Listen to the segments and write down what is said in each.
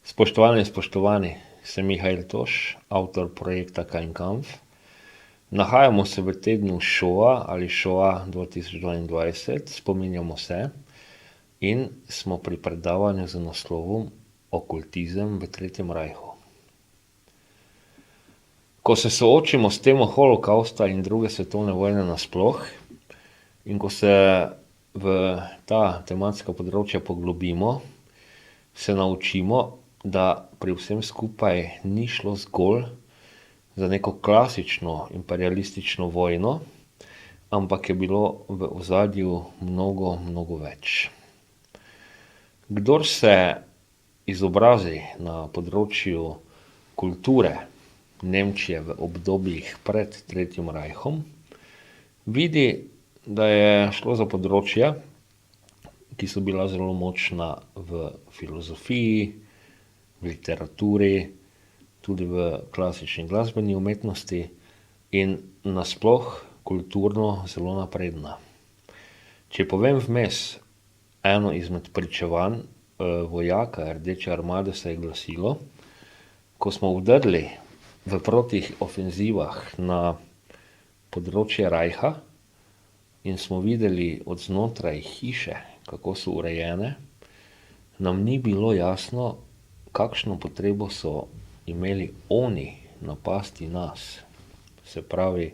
Spoštovane in spoštovani, sem Mihajl Toš, avtor projekta Kein Kampf. Nahajamo se v tednu šoa ali šoa 2022, spominjamo se in smo pri predavanju z naslovom Okultizem v Tretjem rajhu. Ko se soočimo s temo holokavsta in druge svetovne vojne nasploh in ko se v ta tematska področja poglobimo, se naučimo, da pri vsem skupaj ni šlo zgolj za neko klasično imperialistično vojno, ampak je bilo v ozadju mnogo, mnogo več. Kdor se izobrazi na področju kulture Nemčije v obdobjih pred Tretjim rajhom, vidi, da je šlo za področja, ki so bila zelo močna v filozofiji, v literaturi, tudi v klasični glasbeni umetnosti in nasploh kulturno zelo napredna. Če povem vmes, eno izmed pričevanj vojaka Rdeče armade se je glasilo, ko smo vdrli v protiofenzivah na področje rajha in smo videli od znotraj hiše, kako so urejene, nam ni bilo jasno, kakšno potrebo so imeli oni napasti nas. Se pravi,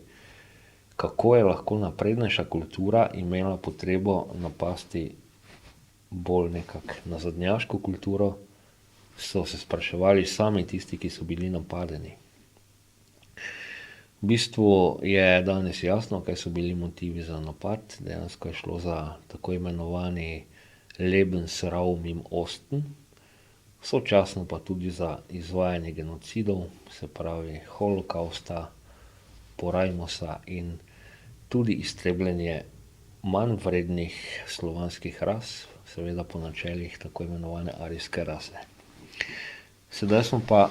kako je lahko naprednejša kultura imela potrebo napasti bolj nekako nazadnjaško kulturo, so se spraševali sami tisti, ki so bili napadeni. V bistvu je danes jasno, kaj so bili motivi za napad. Dejansko je šlo za tako imenovani Lebensraum im Osten, sočasno pa tudi za izvajanje genocidov, se pravi holokavsta, porajmosa in tudi iztrebljenje manj vrednih slovanskih ras, seveda po načelih tako imenovane arijske rase. Sedaj smo pa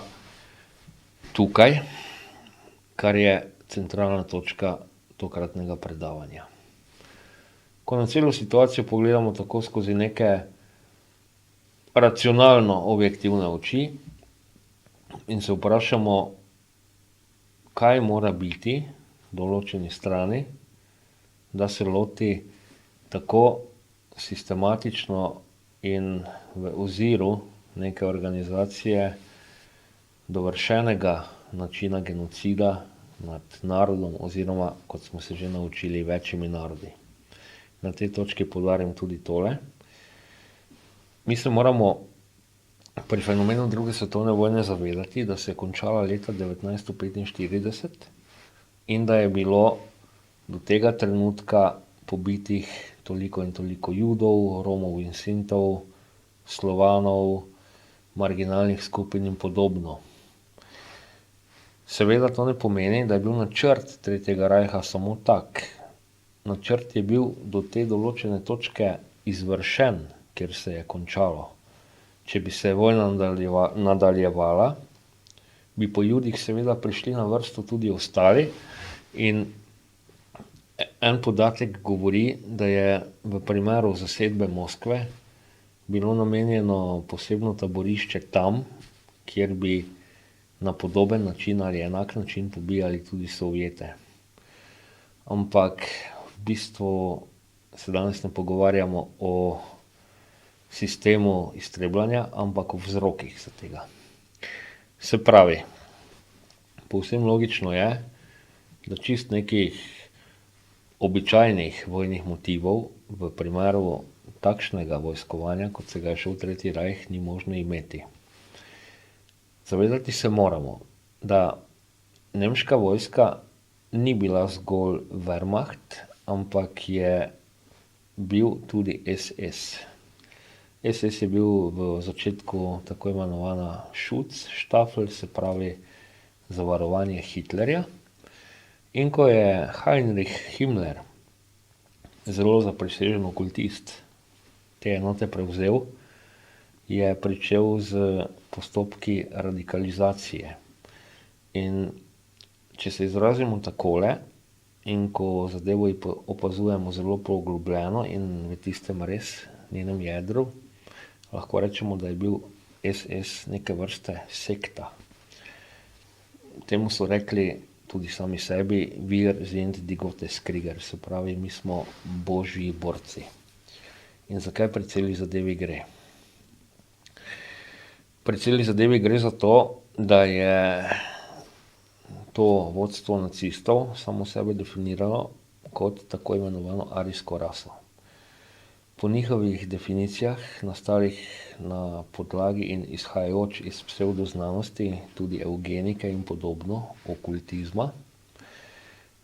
tukaj, kar je centralna točka tokratnega predavanja. Ko na celo situacijo pogledamo tako skozi neke racionalno objektivne oči in se vprašamo, kaj mora biti določeni strani, da se loti tako sistematično in v oziru neke organizacije dovršenega načina genocida nad narodom oziroma, kot smo se že naučili, večjimi narodi. Na tej točki poudarjam tudi tole. Mi se moramo pri fenomenu druge svetovne vojne zavedati, da se je končala leta 1945 in da je bilo do tega trenutka pobitih toliko in toliko Judov, Romov in Sintov, Slovanov, marginalnih skupin in podobno. Seveda to ne pomeni, da je bil načrt Tretjega rajha samo tak. Načrt je bil do te določene točke izvršen, kjer se je končalo. Če bi se vojna nadaljevala, bi po Judih seveda prišli na vrsto tudi ostali in en podatek govori, da je v primeru zasedbe Moskve bilo namenjeno posebno taborišče tam, kjer bi na podoben način ali enak način pobijali tudi Sovjete. Ampak v bistvu se danes ne pogovarjamo o sistemu iztrebljanja, ampak o vzrokih za tega. Se pravi, povsem logično je, da čist nekih običajnih vojnih motivov v primeru takšnega vojskovanja, kot se ga je šel Tretji rajh, ni možno imeti. Zavedati se moramo, da nemška vojska ni bila zgolj Wehrmacht, ampak je bil tudi SS. SS je bil v začetku tako imenovana Schutzstaffel, se pravi zavarovanje Hitlerja. In ko je Heinrich Himmler, zelo zaprisežen okultist, te enote prevzel, je pričel z postopki radikalizacije. In če se izrazimo takole, in ko zadevo opazujemo zelo poglobljeno in v tistem res njenem jedru, lahko rečemo, da je bil SS neke vrste sekta. Temu so rekli tudi sami sebi Wir sind die Gotteskrieger, se pravi, mi smo božji borci. In zakaj pri celi zadevi gre? Pri celi zadevi gre za to, da je to vodstvo nacistov samo sebe definiralo kot tako imenovano arijsko raso. Po njihovih definicijah, nastalih na podlagi in izhajajoč iz psevdoznanosti, tudi evgenike in podobno, okultizma,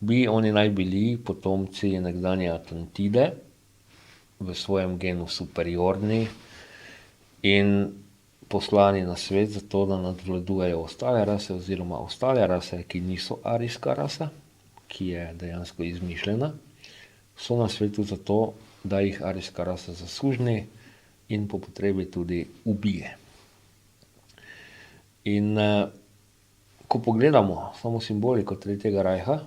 bi oni naj bili potomci nekdanje Atlantide, v svojem genu superiorni in poslani na svet zato, da nadvladujejo ostale rase oziroma ostale rase, ki niso arijska rasa, ki je dejansko izmišljena, so na svetu zato, da jih arijska rasa zasužni in po potrebi tudi ubije. In ko pogledamo samo simboliko Tretjega rajha,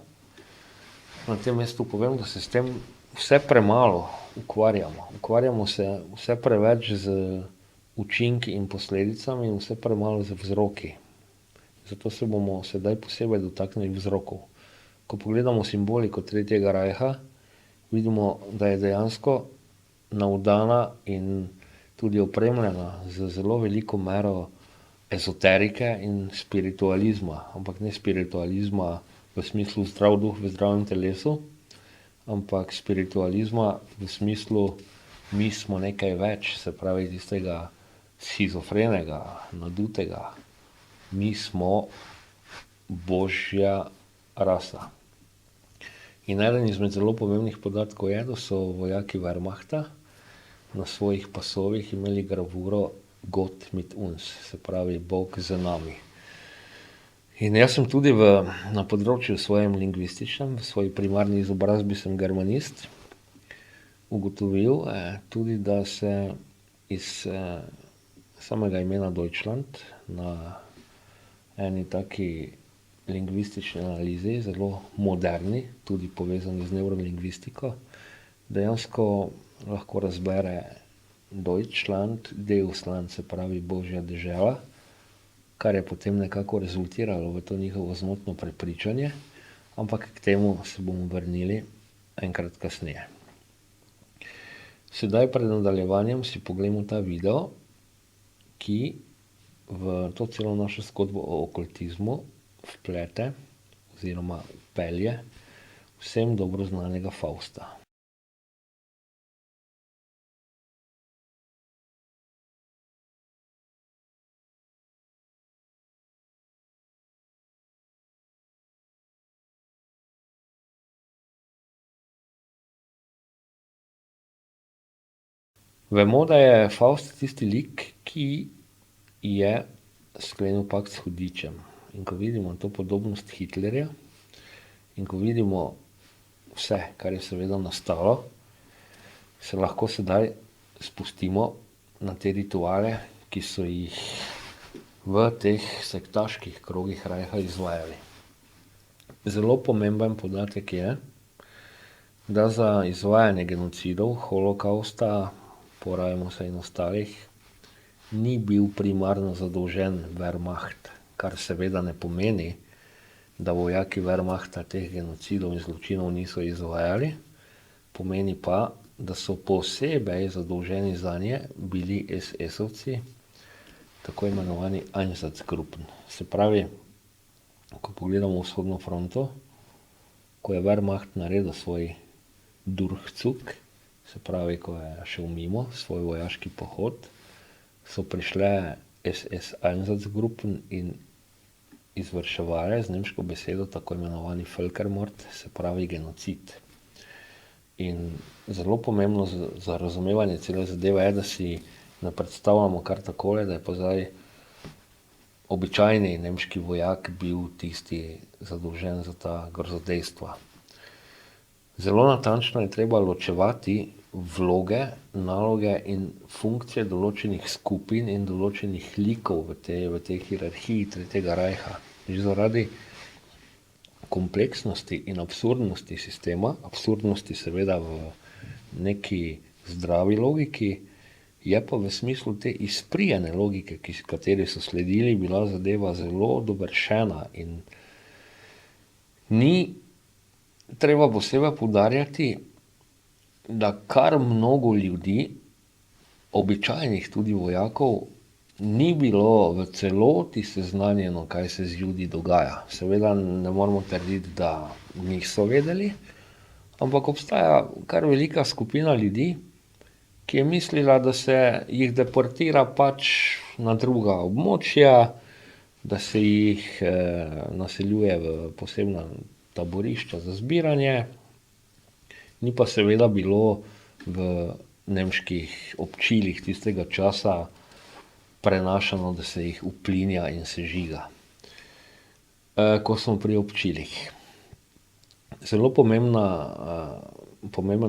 na tem mestu povem, da se s tem vse premalo ukvarjamo. Ukvarjamo se vse preveč z učinki in posledicami in vse premalo z vzroki. Zato se bomo sedaj posebej dotaknili vzrokov. Ko pogledamo simboliko Tretjega rajha, vidimo, da je dejansko navdana in tudi opremljena z zelo veliko mero ezoterike in spiritualizma, ampak ne spiritualizma v smislu zdrav duh v zdravem telesu, ampak spiritualizma v smislu mi smo nekaj več, se pravi tistega shizofrenega, nadutega. Mi smo božja rasa. In eden izmed zelo pomembnih podatkov je, da so vojaki Wehrmachta na svojih pasovih imeli gravuro Gott mit uns, se pravi Bog z nami. In jaz sem tudi na področju svojem lingvističnem, v svoji primarni izobrazbi sem germanist, ugotovil tudi, da se iz samega imena Deutschland na eni taki lingvistični analizi, zelo moderni, tudi povezani z neurolingvistiko, dejansko lahko razbere Deutschland, Deusland, se pravi božja dežela, kar je potem nekako rezultiralo v to njihovo zmotno prepričanje, ampak k temu se bomo vrnili enkrat kasneje. Sedaj pred nadaljevanjem si poglejmo ta video, ki v to celo našo zgodbo o okultizmu vplete oziroma vpelje vsem dobro znanega Fausta. Vemo, da je Faust tisti lik, ki je sklenil pakt s hudičem. In ko vidimo to podobnost Hitlerja in ko vidimo vse, kar je seveda nastalo, se lahko sedaj spustimo na te rituale, ki so jih v teh sektaških krogih rajha izvajali. Zelo pomemben podatek je, da za izvajanje genocidov, holokausta, porajmosa in ostalih, ni bil primarno zadolžen Wehrmacht, kar seveda ne pomeni, da vojaki Wehrmachta teh genocidov in zločinov niso izvajali, pomeni pa, da so posebej zadolženi zanje bili SS-ovci, tako imenovani Einsatzgruppen. Se pravi, ko pogledamo vzhodno fronto, ko je Wehrmacht naredil svoj Durchzug, se pravi, ko je šel mimo svoj vojaški pohod, so prišle SS-Einsatzgruppen in izvrševale z nemško besedo tako imenovani Völkermord, se pravi genocid. In zelo pomembno za razumevanje cele zadeve je, da si ne predstavljamo kar takole, da je pa zdaj običajni nemški vojak bil tisti zadolžen za ta grozodejstva. Zelo natančno je treba ločevati vloge, naloge in funkcije določenih skupin in določenih likov v tej hierarhiji Tretjega rajha. Že zaradi kompleksnosti in absurdnosti sistema, absurdnosti seveda v neki zdravi logiki, Je pa v smislu te izprijene logike, kateri so sledili, bila zadeva zelo dovršena in ni treba posebej poudarjati, da kar mnogo ljudi, običajnih tudi vojakov, ni bilo v celoti seznanjeno, kaj se z Judi dogaja. Seveda ne moremo trditi, da niso vedeli, ampak obstaja kar velika skupina ljudi, ki je mislila, da se jih deportira pač na druga območja, da se jih naseljuje v posebna taborišča za zbiranje, ni pa seveda bilo v nemških občilih tistega časa prenašano, da se jih uplinja in sežiga. Ko smo pri občilih. Zelo pomemben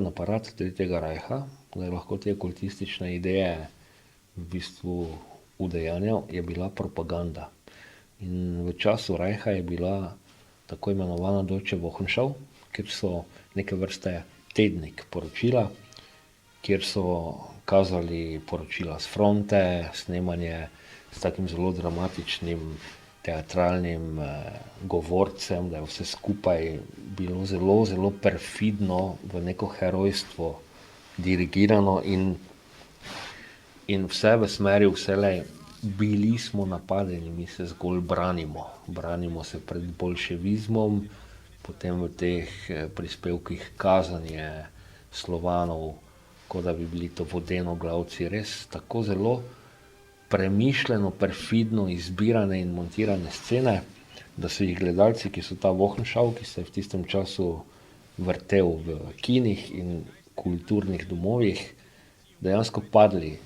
aparat Tretjega rajha, da je lahko te okultistične ideje v bistvu udejanjal, je bila propaganda. In v času rajha je bila tako imenovana Deutsche Wochenschau, kjer so neke vrste tednik poročila, kjer so kazali poročila s fronte, snemanje s takim zelo dramatičnim teatralnim govorcem, da je vse skupaj bilo zelo, zelo perfidno, v neko herojstvo dirigirano in vse v smeri vselej bili smo napadeni, mi se zgolj branimo. Branimo se pred boljševizmom, potem v teh prispevkih kazanje Slovanov, kot da bi bili to vodenoglavci, res tako zelo premišljeno, perfidno izbirane in montirane scene, da so jih gledalci, ki so ta Wochenschau, ki se je v tistem času vrtel v kinih in kulturnih domovih, dejansko padli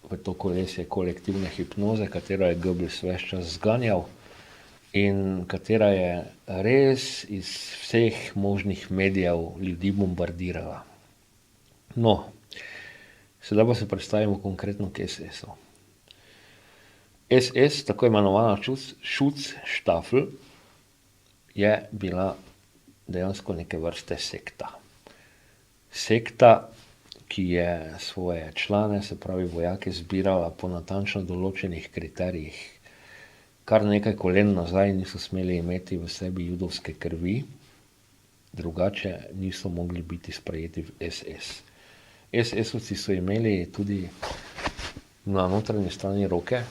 v to kolesje kolektivne hipnoze, katero je Goebbels ves čas zganjal in katera je res iz vseh možnih medijev ljudi bombardirala. No, sedaj pa se predstavimo konkretno k SS-u. SS, tako imenovana Schutzstaffel, je bila dejansko neke vrste sekta. Sekta, ki je svoje člane, se pravi vojake, zbirala po natančno določenih kriterijih. Kar nekaj kolen nazaj niso smeli imeti v sebi judovske krvi, drugače niso mogli biti sprejeti v SS. SS-ovci so imeli tudi na notranji strani roke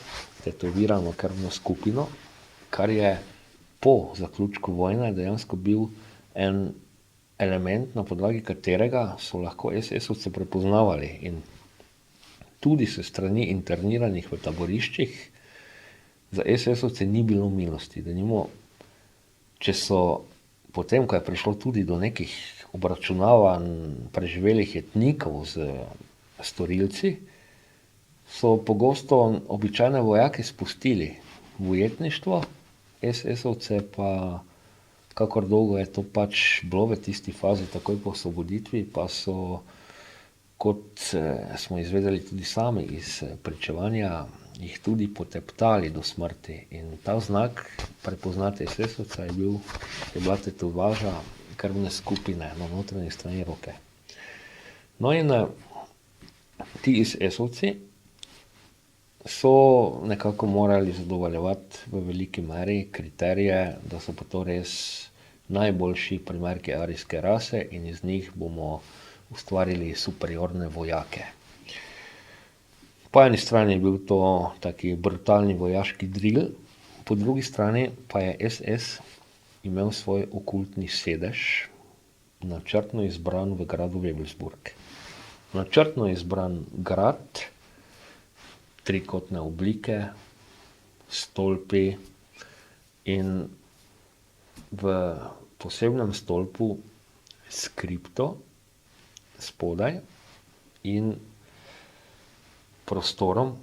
tetovirano krvno skupino, kar je po zaključku vojne dejansko bil en element, na podlagi katerega so lahko SS-ovce prepoznavali. In tudi se strani interniranih v taboriščih za SS-ovce ni bilo milosti. Denimo, če so potem, ko je prišlo tudi do nekih obračunavanj preživelih etnikov z storilci, so pogosto običajne vojake spustili v ujetništvo, SS-ovce pa, kakor dolgo je to pač bilo v tisti fazi takoj po osvoboditvi, pa so, kot smo izvedeli tudi sami iz pričevanja, jih tudi poteptali do smrti. In ta znak prepoznati SS-ovca je bila tetovaža krvne skupine na notranji strani roke. No in ti SS-ovci so nekako morali zadovoljevati v veliki meri kriterije, da so pa to res najboljši primerki arijske rase in iz njih bomo ustvarili superiorne vojake. Po eni strani je bil to taki brutalni vojaški drill, po drugi strani pa je SS imel svoj okultni sedež, načrtno izbran v gradu Wewelsburg. Načrtno izbran grad, trikotne oblike, stolpi in v posebnem stolpu s kripto spodaj in prostorom,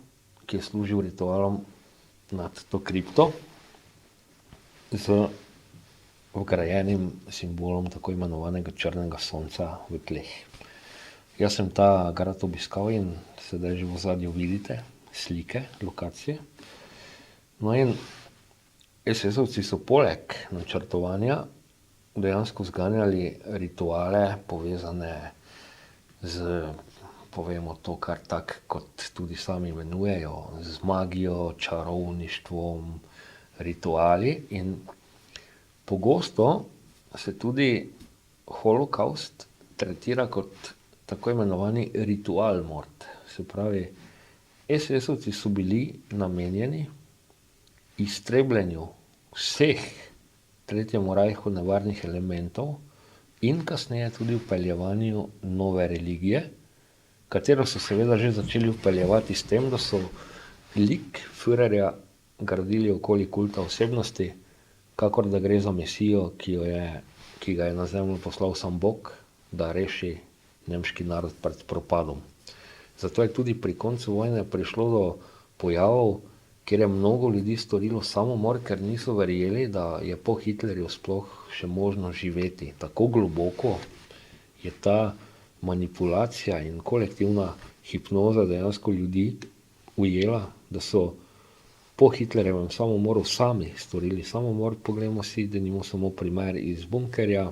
ki je služil ritualom nad to kripto z vgrajenim simbolom tako imenovanega črnega sonca v tleh. Jaz sem ta grad obiskal in sedaj že v ozadju vidite slike, lokacije. No in SS-ovci so poleg načrtovanja dejansko zganjali rituale povezane z povemo to kar tak, kot tudi sami imenujejo, z magijo, čarovništvom, rituali. In pogosto se tudi holokavst tretira kot tako imenovani ritual mort. Se pravi, SS-ovci so bili namenjeni iztrebljanju vseh Tretjemu rajhu nevarnih elementov in kasneje tudi vpeljevanju nove religije, katero so seveda že začeli vpeljevati s tem, da so lik Führerja gradili okoli kulta osebnosti, kakor da gre za mesijo, ki ga je na zemljo poslal sam Bog, da reši nemški narod pred propadom. Zato je tudi pri koncu vojne prišlo do pojavov, kjer je mnogo ljudi storilo samomor, ker niso verjeli, da je po Hitlerju sploh še možno živeti. Tako globoko je ta manipulacija in kolektivna hipnoza dejansko ljudi ujela, da so po Hitlerjevem samomoru sami storili samomor. Poglejmo si denimo samo primer iz bunkerja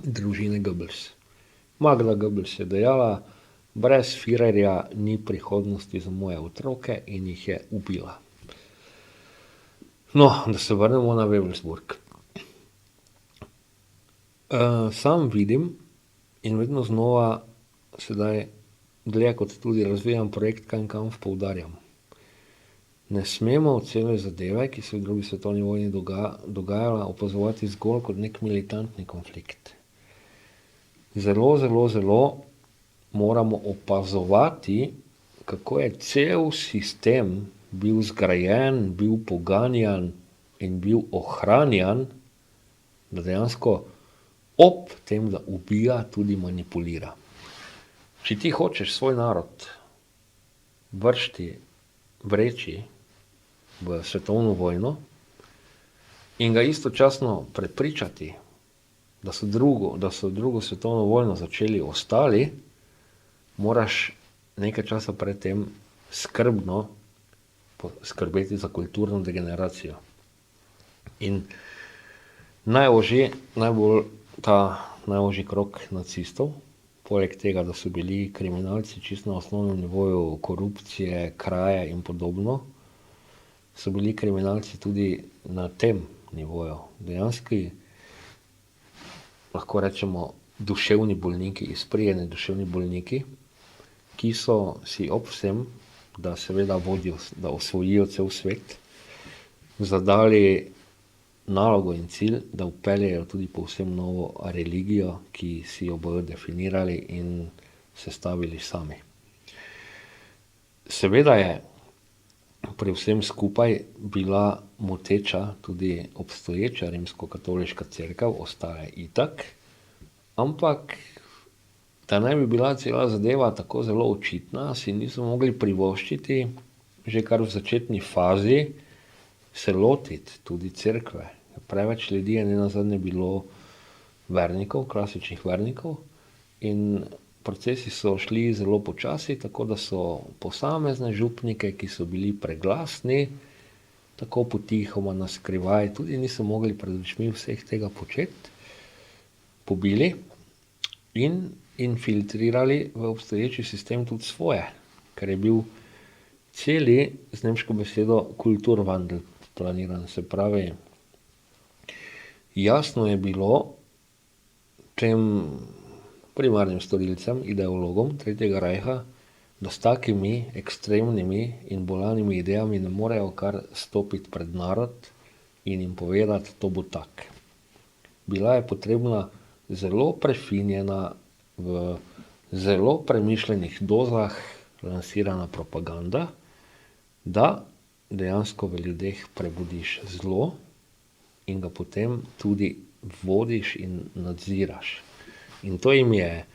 družine Goebbels. Magda Goebbels je dejala, brez Führerja ni prihodnosti za moje otroke in jih je ubila. No, da se vrnemo na Wewelsburg. Sam vidim in vedno znova sedaj dlje kot tudi razvijam projekt Kein Kampf, poudarjam. Ne smemo cele zadeve, ki se v drugi svetovni vojni dogajala, opazovati zgolj kot nek militantni konflikt. Zelo, zelo, zelo moramo opazovati, kako je cel sistem bil zgrajen, bil poganjan in bil ohranjan, da dejansko ob tem, da ubija, tudi manipulira. Če ti hočeš svoj narod vreči v svetovno vojno in ga istočasno prepričati, da so drugo svetovno vojno začeli ostali, moraš nekaj časa pred tem skrbno skrbeti za kulturno degeneracijo. In najožji krog nacistov, poleg tega, da so bili kriminalci čisto na osnovnem nivoju korupcije, kraje in podobno, so bili kriminalci tudi na tem nivoju. Dejansko lahko rečemo duševni bolniki, izprijeni duševni bolniki, ki so si ob vsem, da seveda vodijo, da osvojijo cel svet, zadali nalogo in cilj, da vpeljejo tudi povsem novo religijo, ki si jo bodo definirali in sestavili sami. Seveda je pri vsem skupaj bila moteča tudi obstoječa rimskokatoliška cerkev, ostale itak, ampak da naj bi bila cela zadeva tako zelo očitna, si niso mogli privoščiti že kar v začetni fazi se lotiti tudi cerkve. Preveč ljudi je nenazadnje bilo vernikov, klasičnih vernikov, in procesi so šli zelo počasi, tako da so posamezne župnike, ki so bili preglasni, tako potihoma na skrivaj, tudi niso mogli pred očmi vseh tega početi, pobili in infiltrirali v obstoječi sistem tudi svoje, ker je bil celi, z nemško besedo, kulturwandel planiran. Se pravi, jasno je bilo tem primarnim storilcem, ideologom Tretjega rajha, da s takimi ekstremnimi in bolanimi idejami ne morejo kar stopiti pred narod in jim povedati, to bo tak. Bila je potrebna zelo prefinjena, v zelo premišljenih dozah lansirana propaganda, da dejansko v ljudeh prebudiš zlo in ga potem tudi vodiš in nadziraš. In to jim je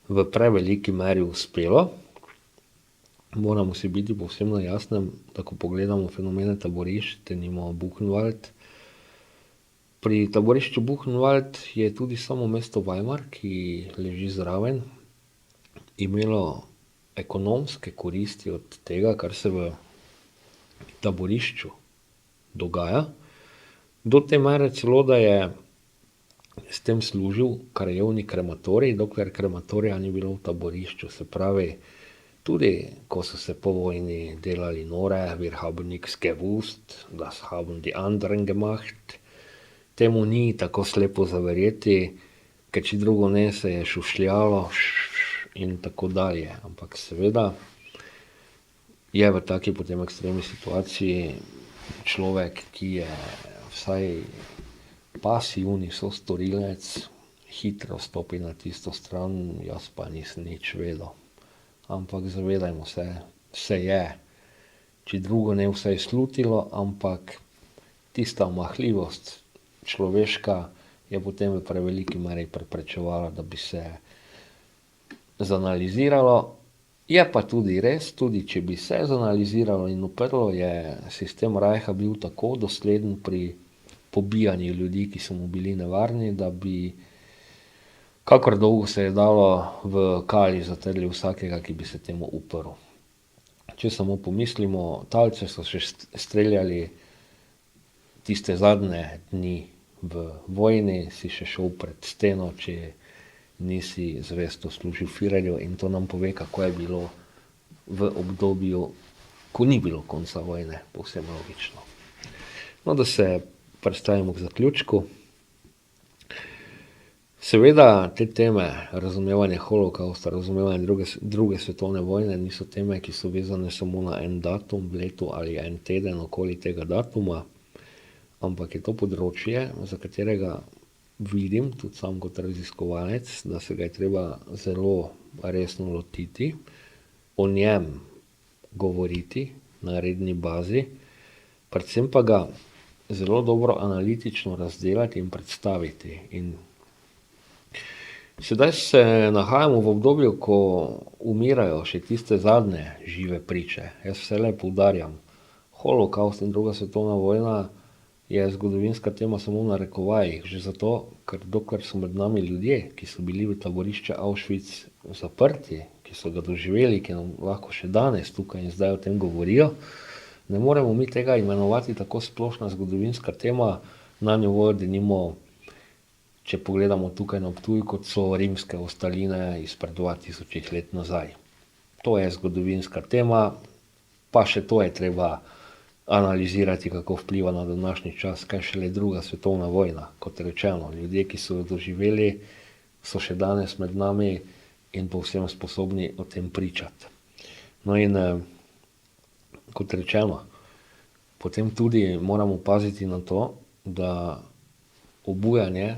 v preveliki meri uspelo. Moramo si biti povsem na jasnem, da ko pogledamo fenomene taborišč, denimo Buchenwald, pri taborišču Buchenwald je tudi samo mesto Weimar, ki leži zraven, imelo ekonomske koristi od tega, kar se v taborišču dogaja. Do te mere celo, da je s tem služil krajevni krematorij, dokler krematorija ni bilo v taborišču. Se pravi, tudi ko so se po vojni delali nore, wir haben nichts gewusst, das haben die anderen gemacht, temu ni tako slepo zaverjeti, ker če drugo ne, se je šušljalo in tako dalje. Ampak seveda je v taki potem ekstremni situaciji človek, ki je vsaj pasivni sostorilec, hitro stopi na tisto stran, jaz pa nisem nič vedel. Ampak zavedajmo se, vse je, če drugo ne, vsaj slutilo, ampak tista omahljivost človeška je potem v preveliki meri preprečevala, da bi se zanaliziralo. Je pa tudi res, tudi če bi se zanaliziralo in uprlo, je sistem Reicha bil tako dosleden pri pobijanju ljudi, ki so mu bili nevarni, da bi kakor dolgo se je dalo v kali zatrli vsakega, ki bi se temu uprl. Če samo pomislimo, talce so še streljali tiste zadnje dni v vojni, si še šel pred steno, če nisi zvesto služil Führerju, in to nam pove, kako je bilo v obdobju, ko ni bilo konca vojne, povsem logično. No, da se predstavimo k zaključku. Seveda te teme, razumevanje holokausta, razumevanje druge svetovne vojne, niso teme, ki so vezane samo na en datum v letu ali en teden okoli tega datuma, ampak je to področje, za katerega vidim, tudi sam kot raziskovalec, da se ga je treba zelo resno lotiti, o njem govoriti na redni bazi, predvsem pa ga zelo dobro analitično razdelati in predstaviti. In sedaj se nahajamo v obdobju, ko umirajo še tiste zadnje žive priče. Jaz vselej poudarjam, holokaust in druga svetovna vojna je zgodovinska tema samo v narekovajih, že zato, ker dokler so med nami ljudje, ki so bili v taborišče Auschwitz zaprti, ki so ga doživeli, ki nam lahko še danes tukaj in zdaj o tem govorijo, ne moremo mi tega imenovati tako splošna zgodovinska tema, na njo denimo, če pogledamo tukaj na Ptuj, kot so rimske ostaline izpred 2000 let nazaj. To je zgodovinska tema, pa še to je treba analizirati, kako vpliva na današnji čas, kaj šele druga svetovna vojna. Kot rečeno, ljudje, ki so jo doživeli, so še danes med nami in povsem sposobni o tem pričati. No in kot rečeno, potem tudi moramo paziti na to, da obujanje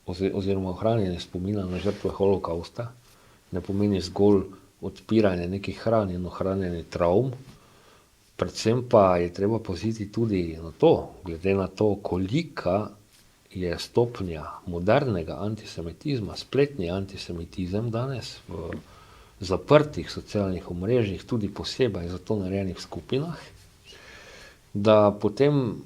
oziroma ohranjanje spomina na žrtve holokausta ne pomeni zgolj odpiranje nekih hran in ohranjanje travm, predvsem pa je treba paziti tudi na to, glede na to, kolika je stopnja modernega antisemitizma, spletni antisemitizem danes v zaprtih socialnih omrežjih, tudi posebej za to narejenih skupinah, da potem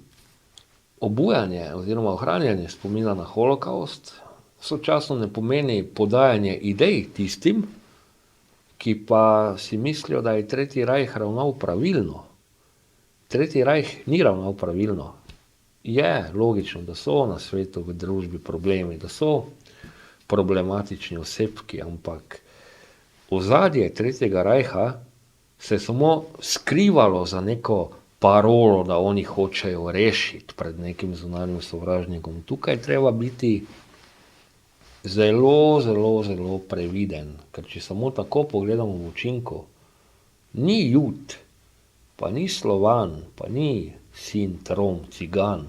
obujanje oziroma ohranjanje spomina na holokaust sočasno ne pomeni podajanje idej tistim, ki pa si mislijo, da je Tretji Reich ravnal pravilno. Tretji Reich ni ravnal pravilno. Je logično, da so na svetu v družbi problemi, da so problematični osebki, ampak ozadje Tretjega Reicha se je samo skrivalo za neko parolo, da oni hočejo rešiti pred nekim zunanjim sovražnikom. Tukaj treba biti zelo, zelo, zelo previden, ker če samo tako pogledamo v učinku, ni Jud, pa ni Slovan, pa ni Sint, Rom, Cigan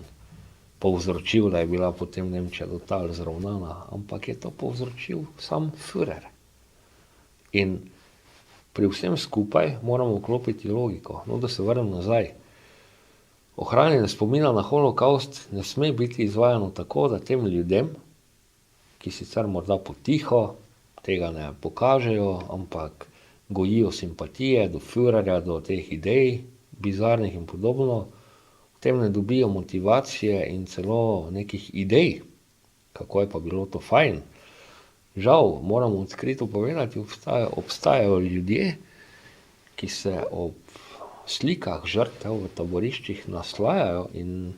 povzročil, da je bila potem Nemčija totalno zravnana, ampak je to povzročil sam Führer. In pri vsem skupaj moramo vklopiti logiko. No, da se vrnem nazaj. Ohranjanje spomina na holokaust ne sme biti izvajano tako, da tem ljudem, ki sicer morda potiho tega ne pokažejo, ampak gojijo simpatije do Führerja, do teh idej, bizarnih in podobno, v tem ne dobijo motivacije in celo nekih idej, kako je pa bilo to fajn. Žal, moramo odkrito povedati, obstajajo ljudje, ki se ob slikah žrtev v taboriščih naslajajo in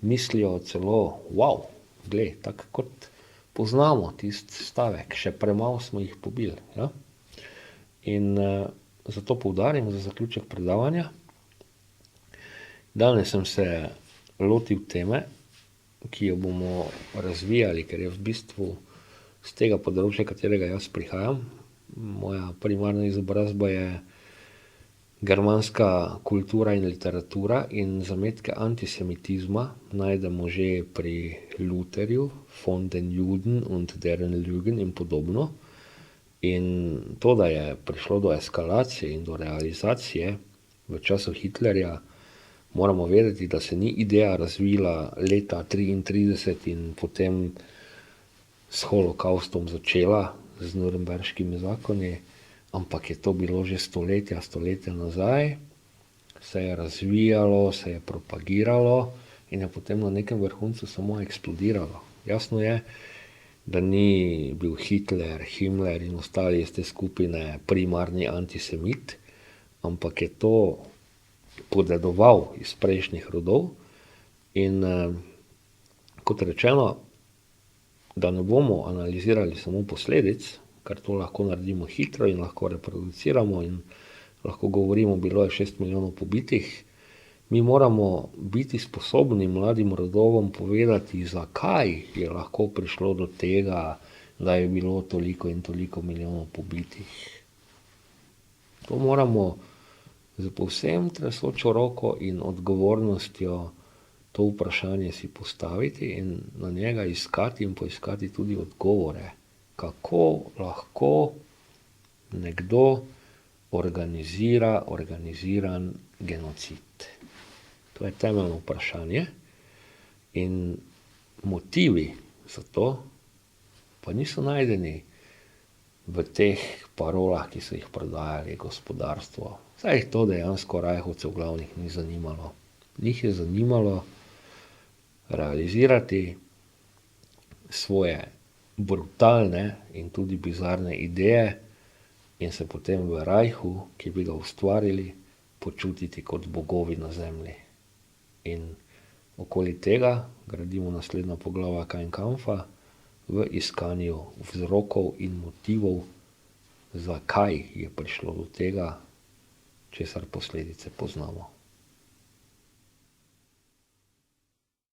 mislijo celo, wow, glej, tako kot poznamo tisti stavek, še premalo smo jih pobili. Ja? In zato poudarim za zaključek predavanja. Danes sem se lotil teme, ki jo bomo razvijali, ker je v bistvu z tega področja, katerega jaz prihajam. Moja primarna izobrazba je germanska kultura in literatura in zametke antisemitizma najdemo že pri Lutherju, von den Juden und deren Lügen in podobno. In to, da je prišlo do eskalacije in do realizacije v času Hitlerja, moramo vedeti, da se ni ideja razvila leta 1933 in potem s holokaustom začela, z Nürnberškimi zakoni, ampak je to bilo že stoletja nazaj, se je razvijalo, se je propagiralo in je potem na nekem vrhuncu samo eksplodiralo. Jasno je, da ni bil Hitler, Himmler in ostali iz te skupine primarni antisemit, ampak je to podedoval iz prejšnjih rodov in kot rečeno, da ne bomo analizirali samo posledic, kar to lahko naredimo hitro in lahko reproduciramo in lahko govorimo, bilo je 6 milijonov pobitih, mi moramo biti sposobni mladim rodovom povedati, zakaj je lahko prišlo do tega, da je bilo toliko in toliko milijonov pobitih. To moramo z povsem tresočo roko in odgovornostjo to vprašanje si postaviti in na njega iskati in poiskati tudi odgovore. Kako lahko nekdo organizira organiziran genocid? To je temeljno vprašanje in motivi za to pa niso najdeni v teh parolah, ki so jih prodajali gospodarstvo. Saj jih to dejansko rajhovcev glavnih ni zanimalo. Njih je zanimalo realizirati svoje brutalne in tudi bizarne ideje in se potem v rajhu, ki bi ga ustvarili, počutiti kot bogovi na zemlji. In okoli tega gradimo naslednja poglavja Mein Kampfa v iskanju vzrokov in motivov, zakaj je prišlo do tega, česar posledice poznamo.